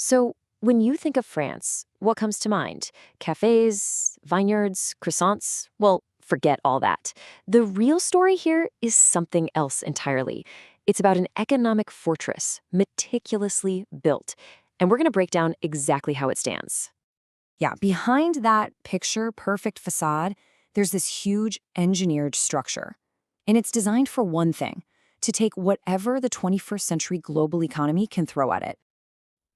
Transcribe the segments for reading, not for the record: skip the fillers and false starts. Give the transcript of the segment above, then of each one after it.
So, when you think of France, what comes to mind? Cafés, vineyards, croissants? Well, forget all that. The real story here is something else entirely. It's about an economic fortress, meticulously built. And we're going to break down exactly how it stands. Yeah, behind that picture-perfect facade, there's this huge engineered structure. And it's designed for one thing, to take whatever the 21st century global economy can throw at it.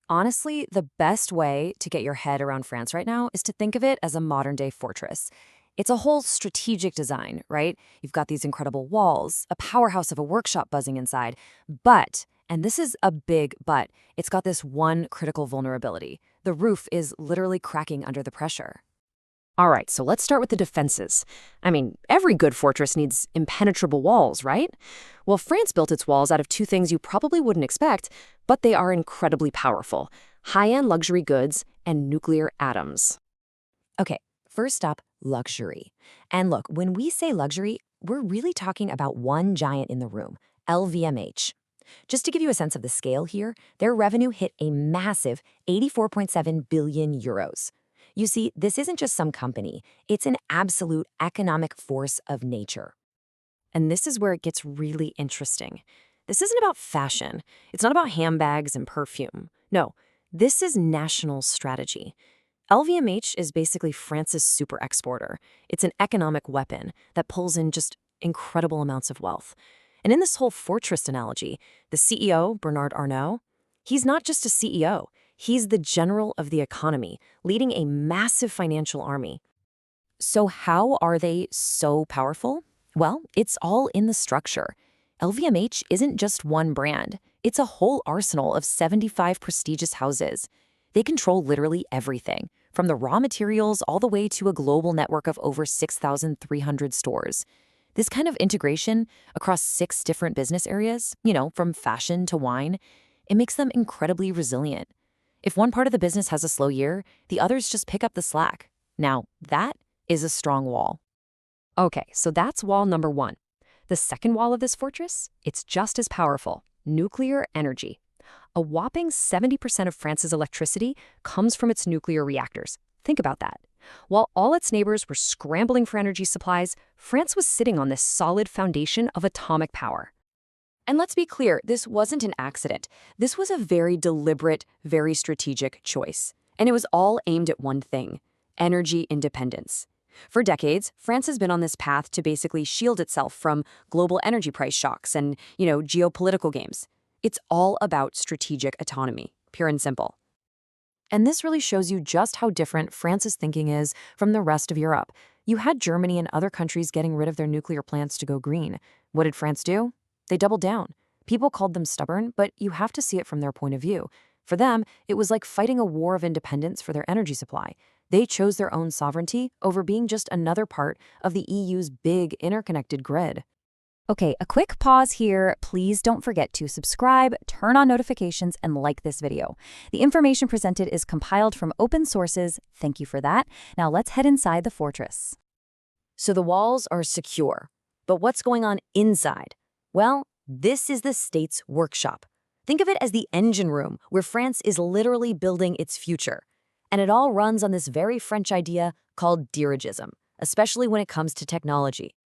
Honestly, the best way to get your head around France right now is to think of it as a modern-day fortress. It's a whole strategic design, right? You've got these incredible walls, a powerhouse of a workshop buzzing inside. But, and this is a big but, it's got this one critical vulnerability. The roof is literally cracking under the pressure. All right, so let's start with the defenses. I mean, every good fortress needs impenetrable walls, right? Well, France built its walls out of two things you probably wouldn't expect, but they are incredibly powerful: high-end luxury goods and nuclear atoms. Okay, first up, luxury. And look, when we say luxury, we're really talking about one giant in the room, LVMH. Just to give you a sense of the scale here, their revenue hit a massive 84.7 billion euros. You see, this isn't just some company, it's an absolute economic force of nature. And this is where it gets really interesting. This isn't about fashion. It's not about handbags and perfume. No, this is national strategy. LVMH is basically France's super exporter. It's an economic weapon that pulls in just incredible amounts of wealth. And in this whole fortress analogy, the CEO, Bernard Arnault, he's not just a CEO. He's the general of the economy, leading a massive financial army. So how are they so powerful? Well, it's all in the structure. LVMH isn't just one brand. It's a whole arsenal of 75 prestigious houses. They control literally everything, from the raw materials all the way to a global network of over 6,300 stores. This kind of integration across 6 different business areas, from fashion to wine, it makes them incredibly resilient. If one part of the business has a slow year, the others just pick up the slack. Now, that is a strong wall. Okay, so that's wall number one. The second wall of this fortress, it's just as powerful: nuclear energy. A whopping 70% of France's electricity comes from its nuclear reactors. Think about that. While all its neighbors were scrambling for energy supplies, France was sitting on this solid foundation of atomic power. And let's be clear, this wasn't an accident. This was a very deliberate, very strategic choice. And it was all aimed at one thing: energy independence. For decades, France has been on this path to basically shield itself from global energy price shocks and, geopolitical games. It's all about strategic autonomy, pure and simple. And this really shows you just how different France's thinking is from the rest of Europe. You had Germany and other countries getting rid of their nuclear plants to go green. What did France do? They doubled down. People called them stubborn, but you have to see it from their point of view. For them, it was like fighting a war of independence for their energy supply. They chose their own sovereignty over being just another part of the EU's big interconnected grid. Okay, a quick pause here. Please don't forget to subscribe, turn on notifications, and like this video. The information presented is compiled from open sources. Thank you for that. Now let's head inside the fortress. So the walls are secure, but what's going on inside? Well, this is the state's workshop. Think of it as the engine room where France is literally building its future. And it all runs on this very French idea called dirigism, especially when it comes to technology.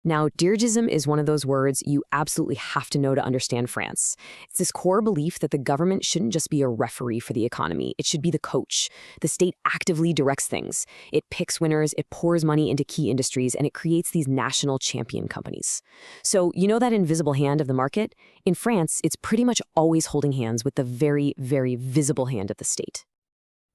Now, dirigism is one of those words you absolutely have to know to understand France. It's this core belief that the government shouldn't just be a referee for the economy. It should be the coach. The state actively directs things. It picks winners, it pours money into key industries, and it creates these national champion companies. So, you know that invisible hand of the market? In France, it's pretty much always holding hands with the very, very visible hand of the state.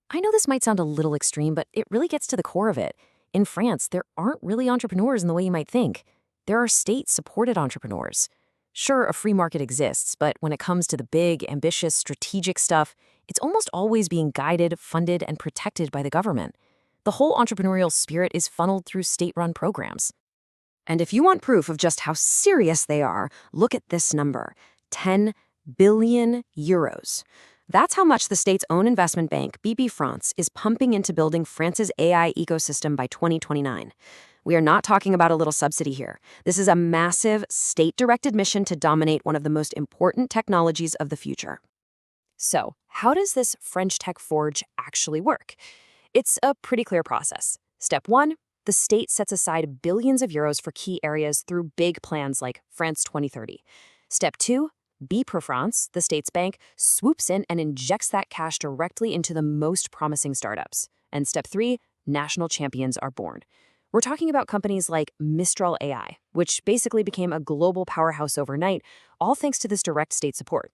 I know this might sound a little extreme, but it really gets to the core of it. In France, there aren't really entrepreneurs in the way you might think. There are state-supported entrepreneurs. Sure, a free market exists, but when it comes to the big, ambitious, strategic stuff, it's almost always being guided, funded, and protected by the government. The whole entrepreneurial spirit is funneled through state-run programs. And if you want proof of just how serious they are, look at this number: 10 billion euros. That's how much the state's own investment bank, Bpifrance, is pumping into building France's AI ecosystem by 2029. We are not talking about a little subsidy here. This is a massive, state-directed mission to dominate one of the most important technologies of the future. So, how does this French tech forge actually work? It's a pretty clear process. Step 1, the state sets aside billions of euros for key areas through big plans like France 2030. Step 2, Bpifrance, the state's bank, swoops in and injects that cash directly into the most promising startups. And step 3, national champions are born. We're talking about companies like Mistral AI, which basically became a global powerhouse overnight, all thanks to this direct state support.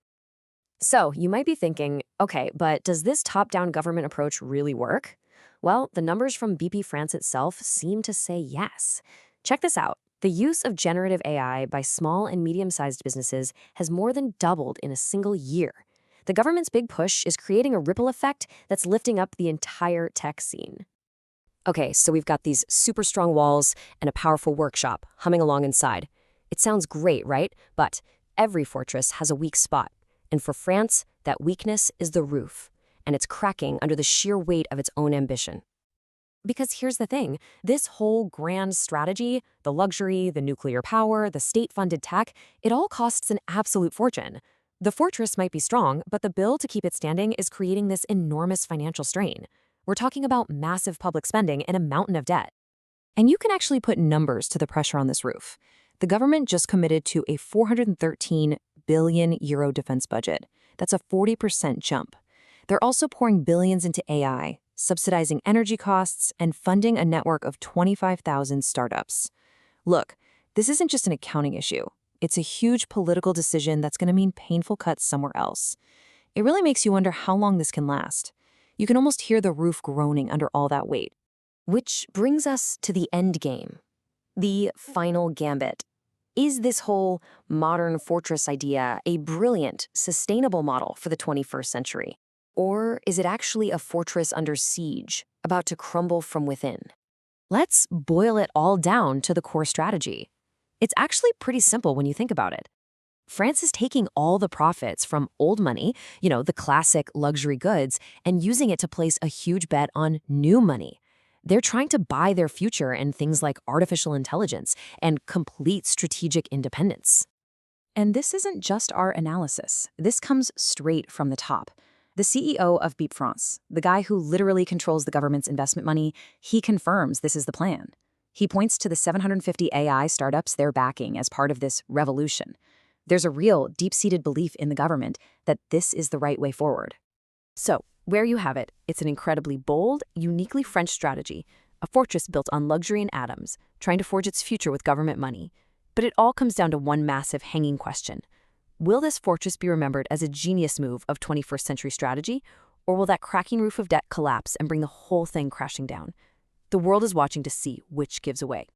So you might be thinking, okay, but does this top-down government approach really work? Well, the numbers from BP France itself seem to say yes. Check this out. The use of generative AI by small and medium-sized businesses has more than doubled in a single year. The government's big push is creating a ripple effect that's lifting up the entire tech scene. Okay, so we've got these super strong walls and a powerful workshop humming along inside. It sounds great, right? But every fortress has a weak spot. And for France, that weakness is the roof, and it's cracking under the sheer weight of its own ambition. Because here's the thing, this whole grand strategy, the luxury, the nuclear power, the state-funded tech, it all costs an absolute fortune. The fortress might be strong, but the bill to keep it standing is creating this enormous financial strain. We're talking about massive public spending and a mountain of debt. And you can actually put numbers to the pressure on this roof. The government just committed to a 413 billion euro defense budget. That's a 40% jump. They're also pouring billions into AI, subsidizing energy costs, and funding a network of 25,000 startups. Look, this isn't just an accounting issue. It's a huge political decision that's going to mean painful cuts somewhere else. It really makes you wonder how long this can last. You can almost hear the roof groaning under all that weight. Which brings us to the end game, the final gambit. Is this whole modern fortress idea a brilliant, sustainable model for the 21st century? Or is it actually a fortress under siege, about to crumble from within? Let's boil it all down to the core strategy. It's actually pretty simple when you think about it. France is taking all the profits from old money, the classic luxury goods, and using it to place a huge bet on new money. They're trying to buy their future in things like artificial intelligence and complete strategic independence. And this isn't just our analysis. This comes straight from the top. The CEO of Bpifrance, the guy who literally controls the government's investment money, he confirms this is the plan. He points to the 750 AI startups they're backing as part of this revolution. There's a real, deep-seated belief in the government that this is the right way forward. So, where you have it, it's an incredibly bold, uniquely French strategy, a fortress built on luxury and atoms, trying to forge its future with government money. But it all comes down to one massive hanging question. Will this fortress be remembered as a genius move of 21st century strategy, or will that cracking roof of debt collapse and bring the whole thing crashing down? The world is watching to see which gives away.